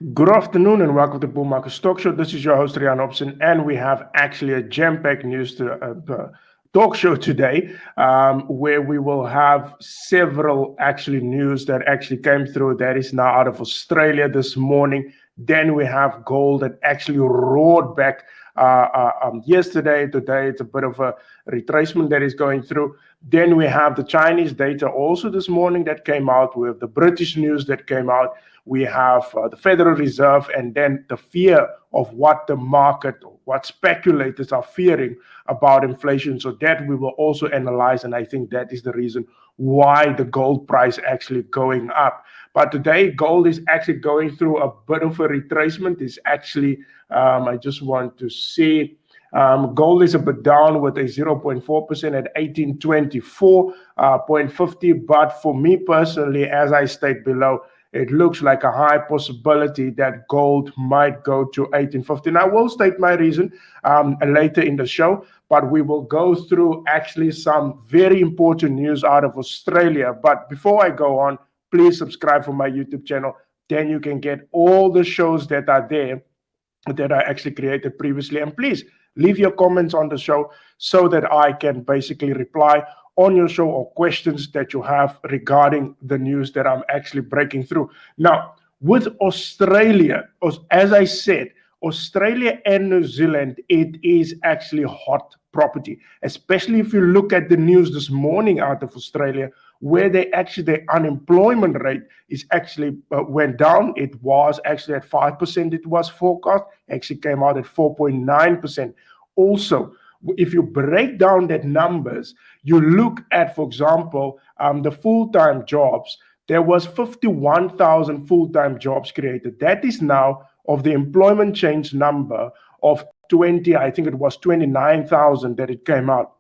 Good afternoon and welcome to Bull Market Stock Show. This is your host Rian Hobson, and we have actually a jam-packed news talk show today, where we will have several actually news that actually came through that is now out of Australia this morning. Then we have gold that actually roared back yesterday. Today it's a bit of a retracement that is going through. Then we have the Chinese data also this morning that came out. We have the British news that came out. We have the Federal Reserve, and then the fear of what the market, what speculators are fearing about inflation. So that we will also analyze, and I think that is the reason why the gold price actually going up. But today, gold is actually going through a bit of a retracement. It's actually, I just want to see. Gold is a bit down with a 0.4% at 1824.50. But for me personally, as I state below, it looks like a high possibility that gold might go to 1850. I will state my reason later in the show, but we will go through actually some very important news out of Australia. But before I go on, please subscribe for my YouTube channel. Then you can get all the shows that are there that I actually created previously. And please leave your comments on the show so that I can basically reply on your show or questions that you have regarding the news that I'm actually breaking through. Now, with Australia, as I said, Australia and New Zealand, it is actually hot property, especially if you look at the news this morning out of Australia, where the unemployment rate is actually went down. It was actually at 5%. It was forecast, actually came out at 4.9%. Also, if you break down that numbers, you look at, for example, the full-time jobs. There was 51,000 full-time jobs created. That is now of the employment change number of 20, I think it was 29,000 that it came out.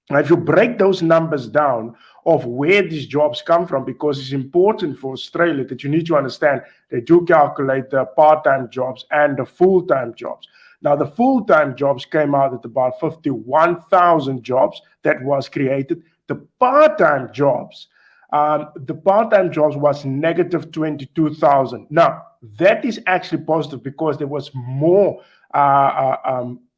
Now, if you break those numbers down of where these jobs come from, because it's important for Australia that you need to understand, they do calculate the part-time jobs and the full-time jobs. Now, the full-time jobs came out at about 51,000 jobs that was created. The part-time jobs was negative 22,000. Now, that is actually positive because there was more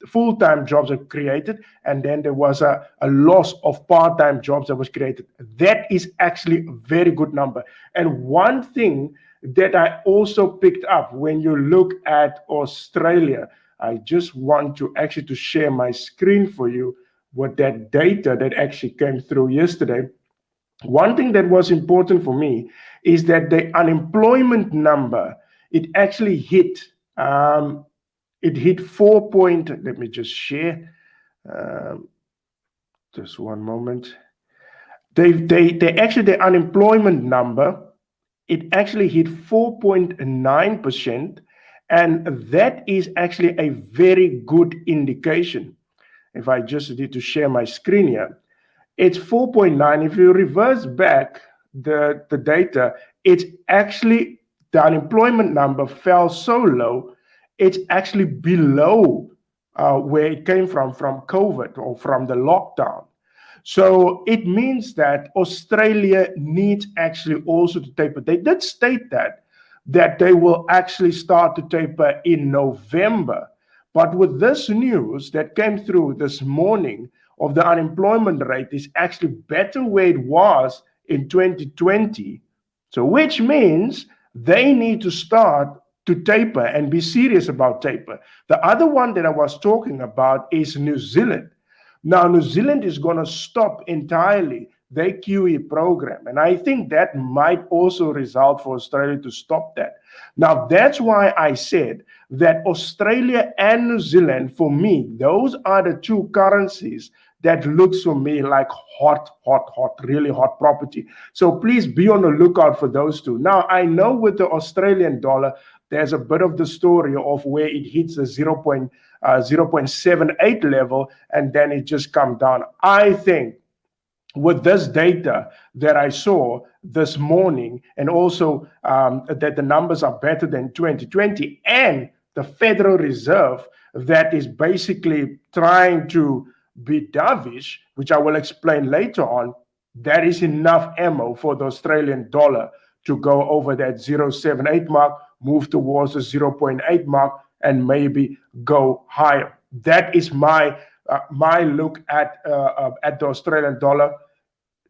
full-time jobs that created, and then there was a loss of part-time jobs that was created. That is actually a very good number. And one thing that I also picked up when you look at Australia, I just want to actually to share my screen for you with that data that actually came through yesterday. One thing that was important for me is that the unemployment number, it actually hit, let me just share, just one moment. The unemployment number, it actually hit 4.9%. And that is actually a very good indication. If I just need to share my screen here, it's 4.9. If you reverse back the data, it's actually, the unemployment number fell so low, it's actually below where it came from COVID or from the lockdown. So it means that Australia needs actually also to taper. They did state that they will actually start to taper in November. But with this news that came through this morning of the unemployment rate is actually better where it was in 2020. So which means they need to start to taper and be serious about taper. The other one that I was talking about is New Zealand. Now, New Zealand is going to stop entirely their QE program. And I think that might also result for Australia to stop that. Now, that's why I said that Australia and New Zealand, for me, those are the two currencies that looks for me like hot, really hot property. So please be on the lookout for those two. Now, I know with the Australian dollar, there's a bit of the story of where it hits the 0.78 level, and then it just comes down. I think with this data that I saw this morning, and also that the numbers are better than 2020, and the Federal Reserve that is basically trying to be dovish, which I will explain later on, that is enough ammo for the Australian dollar to go over that 0.78 mark, move towards the 0.8 mark, and maybe go higher. That is my look at the Australian dollar.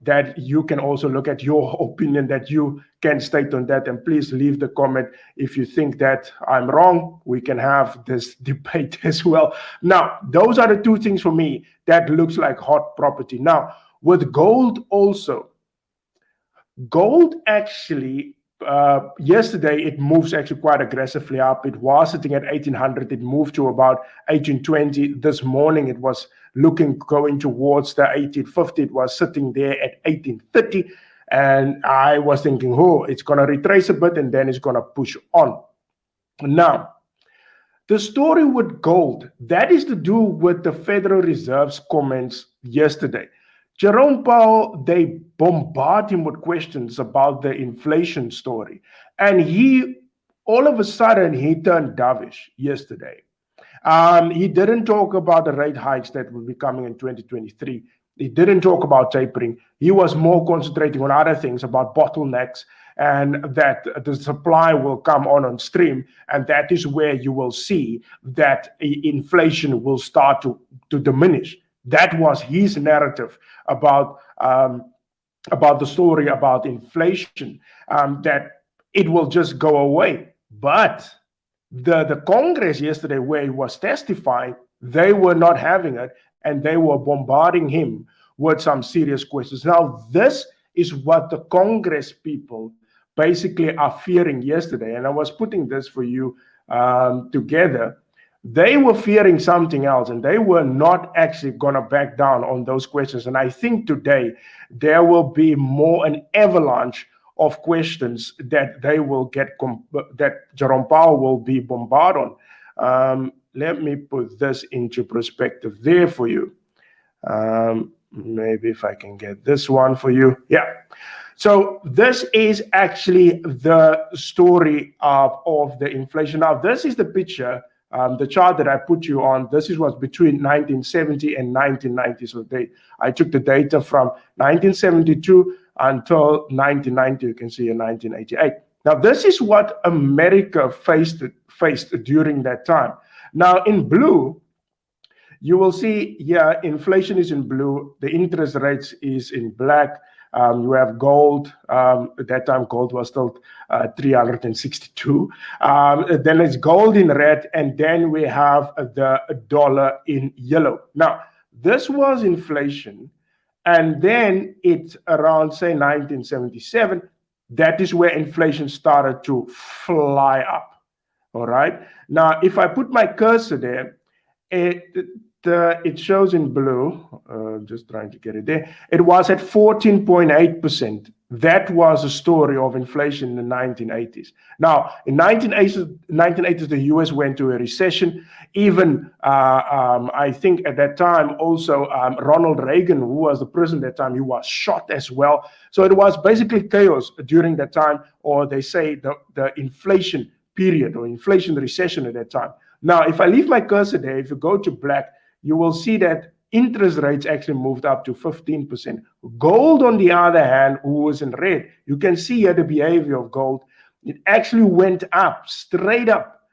That you can also look at your opinion that you can state on that, and please leave the comment if you think that I'm wrong. We can have this debate as well. Now, those are the two things for me that looks like hot property. Now, with gold also, gold actually yesterday it moves actually quite aggressively up. It was sitting at 1800. It moved to about 1820. This morning it was looking going towards the 1850. It was sitting there at 1830, and I was thinking, oh, it's going to retrace a bit and then it's going to push on. Now, the story with gold, that is to do with the Federal Reserve's comments yesterday. Jerome Powell, they bombard him with questions about the inflation story. And he, all of a sudden, he turned dovish yesterday. He didn't talk about the rate hikes that will be coming in 2023. He didn't talk about tapering. He was more concentrating on other things, about bottlenecks, and that the supply will come on stream. And that is where you will see that inflation will start to diminish. That was his narrative about the story about inflation, that it will just go away. But the Congress yesterday, where he was testifying, they were not having it, and they were bombarding him with some serious questions. Now, this is what the Congress people basically are fearing yesterday, and I was putting this for you together. They were fearing something else, and they were not actually going to back down on those questions. And I think today there will be more an avalanche of questions that they will get, that Jerome Powell will be bombarded on. Let me put this into perspective there for you. Maybe if I can get this one for you. Yeah. So this is actually the story of the inflation. Now, this is the picture. The chart that I put you on, this is what's between 1970 and 1990. So I took the data from 1972 until 1990. You can see in 1988. Now, this is what America faced during that time. Now, in blue, you will see, yeah, inflation is in blue. The interest rates is in black. You have gold. At that time, gold was still 362. Then it's gold in red, and then we have the dollar in yellow. Now, this was inflation, and then it's around, say, 1977. That is where inflation started to fly up. All right. Now, if I put my cursor there, it shows in blue. Just trying to get it there. It was at 14.8%. That was the story of inflation in the 1980s. Now, in 1980s, the US went to a recession. Even I think at that time also Ronald Reagan, who was the president at that time, he was shot as well. So it was basically chaos during that time, or they say the inflation period or inflation recession at that time. Now, if I leave my cursor there, if you go to black, you will see that interest rates actually moved up to 15%. Gold, on the other hand, who was in red, you can see here the behavior of gold. It actually went up, straight up.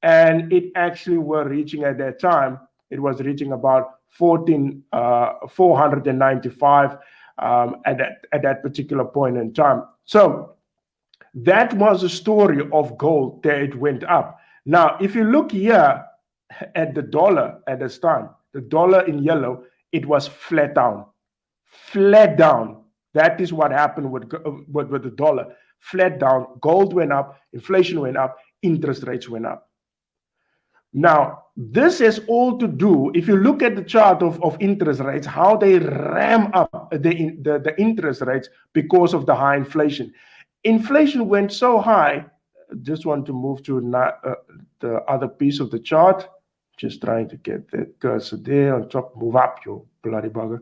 And it actually were reaching at that time, it was reaching about 495 at that particular point in time. So that was the story of gold, that it went up. Now, if you look here at the dollar at this time, the dollar in yellow, it was flat down. Flat down. That is what happened with the dollar. Flat down. Gold went up, inflation went up, interest rates went up. Now, this has all to do, if you look at the chart of interest rates, how they ram up the interest rates because of the high inflation. Inflation went so high. Just want to move to the other piece of the chart. Just trying to get the cursor there on top. Move up, you bloody bugger.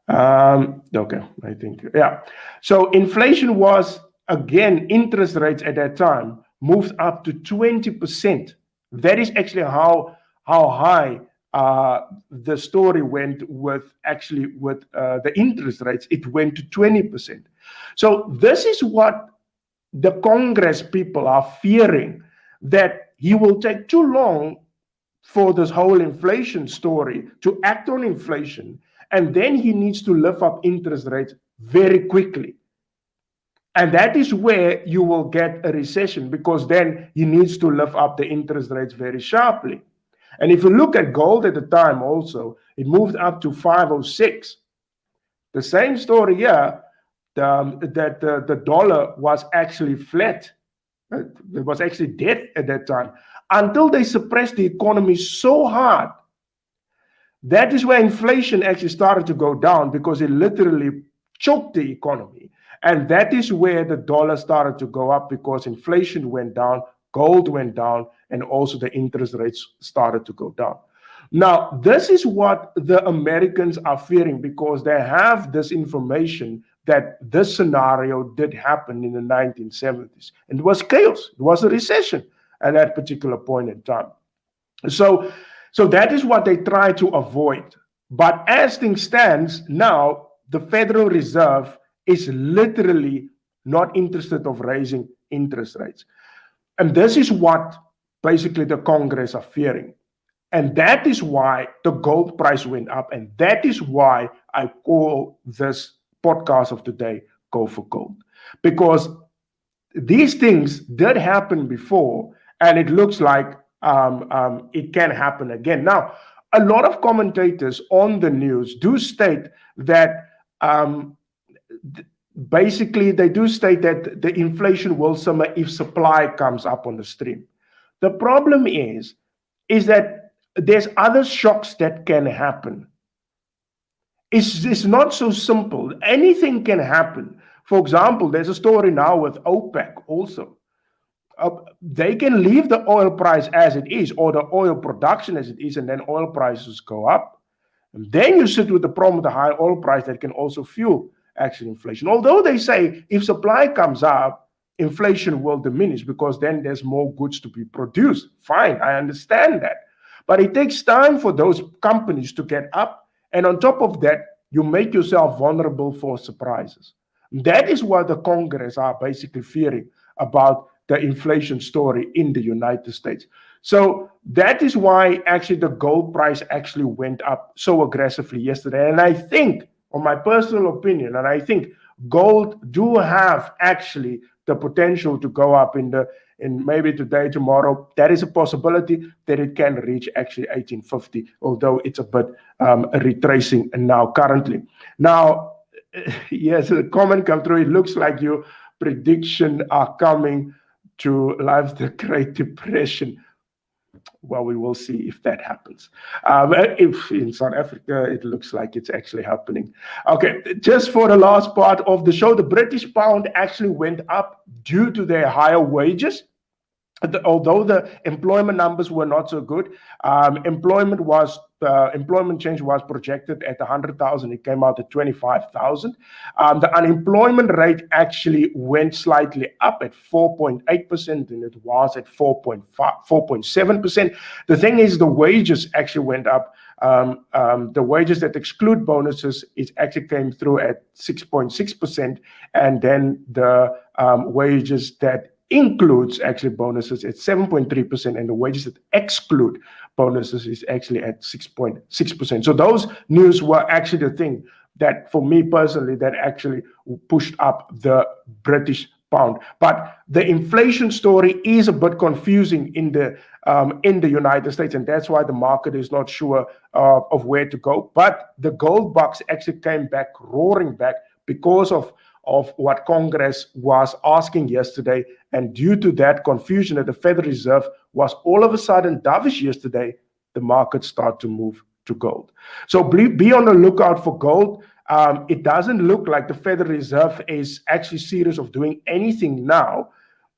Okay, I think, yeah. So inflation was, again, interest rates at that time moved up to 20%. That is actually how high the story went with the interest rates. It went to 20%. So this is what the Congress people are fearing that he will take too long for this whole inflation story to act on inflation, and then he needs to lift up interest rates very quickly. And that is where you will get a recession, because then he needs to lift up the interest rates very sharply. And if you look at gold at the time also, it moved up to 506. The same story here, the dollar was actually flat. It was actually dead at that time until they suppressed the economy so hard. That is where inflation actually started to go down, because it literally choked the economy. And that is where the dollar started to go up, because inflation went down, gold went down, and also the interest rates started to go down. Now, this is what the Americans are fearing, because they have this information that this scenario did happen in the 1970s. And it was chaos. It was a recession at that particular point in time. So, so that is what they try to avoid. But as things stands now, the Federal Reserve is literally not interested of raising interest rates. And this is what basically the Congress are fearing. And that is why the gold price went up. And that is why I call this podcast of today Go for Gold. Because these things did happen before, and it looks like it can happen again. Now, a lot of commentators on the news do state that basically they do state that the inflation will simmer if supply comes up on the stream. The problem is that there's other shocks that can happen. It's not so simple. Anything can happen. For example, there's a story now with OPEC also. They can leave the oil price as it is, or the oil production as it is, and then oil prices go up. And then you sit with the problem of the high oil price that can also fuel actual inflation. Although they say if supply comes up, inflation will diminish, because then there's more goods to be produced. Fine, I understand that. But it takes time for those companies to get up. And on top of that, you make yourself vulnerable for surprises. That is what the Congress are basically fearing about the inflation story in the United States. So that is why actually the gold price actually went up so aggressively yesterday. And I think, on my personal opinion, and I think gold do have actually the potential to go up in maybe today, tomorrow. That is a possibility that it can reach actually 1850, although it's a bit retracing now currently. Now, yes, a comment come through. It looks like your prediction are coming to life, the Great Depression. Well, we will see if that happens. If in South Africa, it looks like it's actually happening. Okay, just for the last part of the show, the British pound actually went up due to their higher wages. Although the employment numbers were not so good, employment change was projected at 100,000. It came out at 25,000. The unemployment rate actually went slightly up at 4.8%, and it was at 4.7%. The thing is, the wages actually went up. The wages that exclude bonuses, it actually came through at 6.6%, and then the wages that includes actually bonuses at 7.3%, and the wages that exclude bonuses is actually at 6.6%. So those news were actually the thing that, for me personally, that actually pushed up the British pound. But the inflation story is a bit confusing in the United States, and that's why the market is not sure of where to go. But the gold bucks actually came back, roaring back, because of what Congress was asking yesterday. And due to that confusion that the Federal Reserve was all of a sudden dovish yesterday, the markets start to move to gold. So be on the lookout for gold. It doesn't look like the Federal Reserve is actually serious of doing anything now.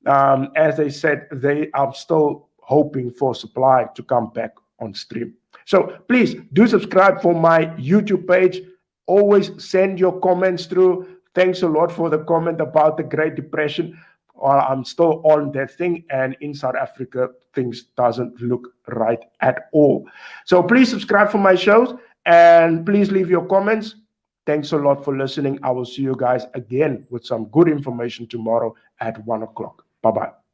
As they said, they are still hoping for supply to come back on stream. So please do subscribe for my YouTube page. Always send your comments through. Thanks a lot for the comment about the Great Depression. I'm still on that thing, and in South Africa, things doesn't look right at all. So please subscribe for my shows, and please leave your comments. Thanks a lot for listening. I will see you guys again with some good information tomorrow at 1 o'clock. Bye bye.